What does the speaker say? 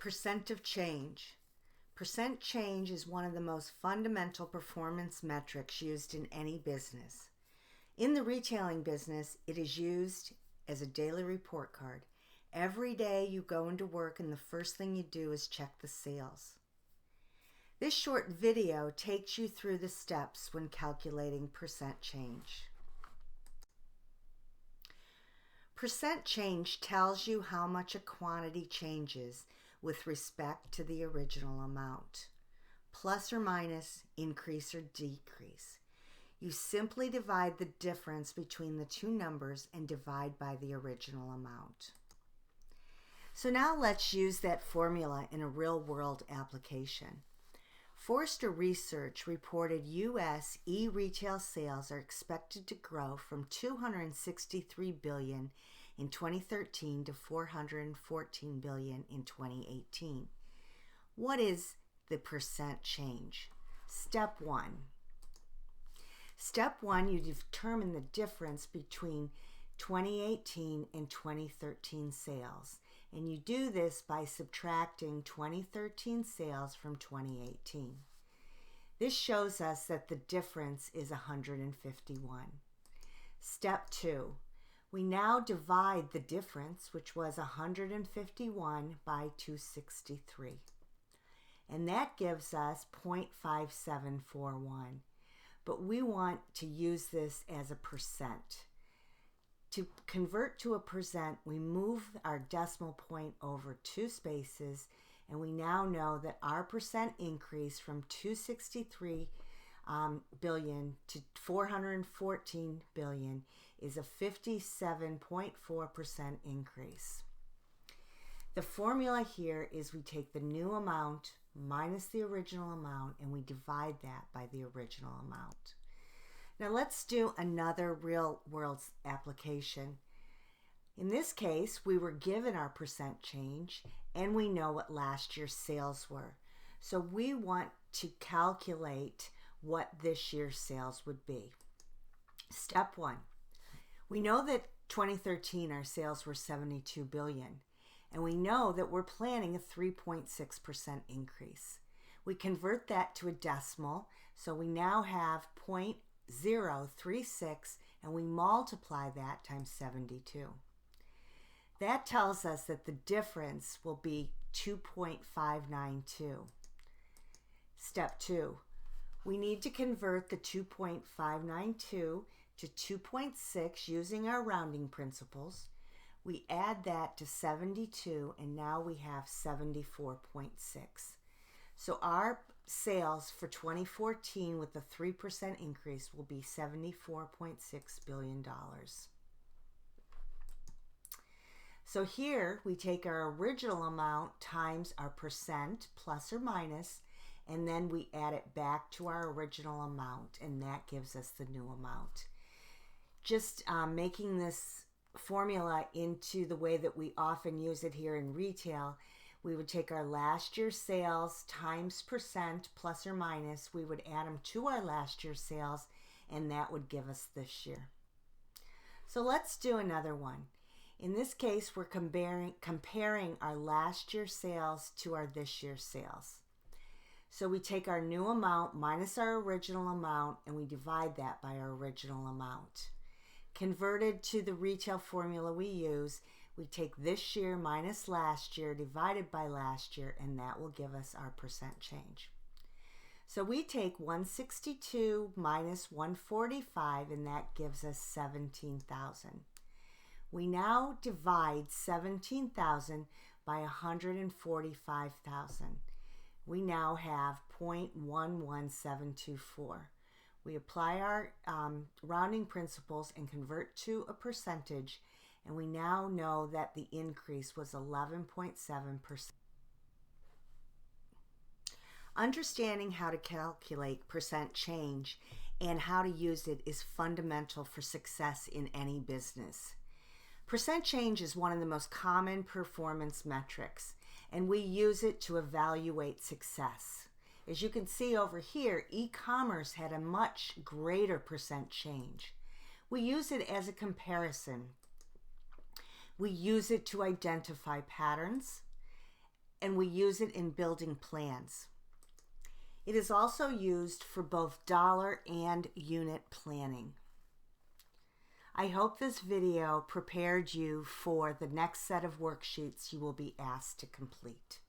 Percent of change. Percent change is one of the most fundamental performance metrics used in any business. In the retailing business, it is used as a daily report card. Every day you go into work and the first thing you do is check the sales. This short video takes you through the steps when calculating percent change. Percent change tells you how much a quantity changes with respect to the original amount, plus or minus, increase or decrease. You simply divide the difference between the two numbers and divide by the original amount. So now let's use that formula in a real-world application. Forrester Research reported U.S. e-retail sales are expected to grow from $263 billion in 2013 to $414 billion in 2018. What is the percent change? Step 1. Step 1, you determine the difference between 2018 and 2013 sales. And you do this by subtracting 2013 sales from 2018. This shows us that the difference is 151. Step 2. We now divide the difference, which was 151, by 263. And that gives us 0.5741. But we want to use this as a percent. To convert to a percent, we move our decimal point over 2 spaces, and we now know that our percent increase from 263 billion to 414 billion is a 57.4% increase. The formula here is we take the new amount minus the original amount and we divide that by the original amount. Now let's do another real world application. In this case, we were given our percent change and we know what last year's sales were. So we want to calculate what this year's sales would be. Step 1. We know that 2013 our sales were $72 billion, and we know that we're planning a 3.6% increase. We convert that to a decimal, so we now have 0.036, and we multiply that times 72. That tells us that the difference will be 2.592. Step 2. We need to convert the 2.592 to 2.6 using our rounding principles. We add that to 72 and now we have 74.6. So our sales for 2014 with the 3% increase will be $74.6 billion. So here we take our original amount times our percent plus or minus, and then we add it back to our original amount, and that gives us the new amount. Just making this formula into the way that we often use it here in retail, we would take our last year's sales times percent plus or minus, we would add them to our last year's sales, and that would give us this year. So let's do another one. In this case, we're comparing our last year's sales to our this year's sales. So we take our new amount minus our original amount and we divide that by our original amount. Converted to the retail formula we use, we take this year minus last year divided by last year, and that will give us our percent change. So we take 162 minus 145, and that gives us 17,000. We now divide 17,000 by 145,000. We now have 0.11724. We apply our rounding principles and convert to a percentage, and we now know that the increase was 11.7%. Understanding how to calculate percent change and how to use it is fundamental for success in any business. Percent change is one of the most common performance metrics, and we use it to evaluate success. As you can see over here, e-commerce had a much greater percent change. We use it as a comparison. We use it to identify patterns, and we use it in building plans. It is also used for both dollar and unit planning. I hope this video prepared you for the next set of worksheets you will be asked to complete.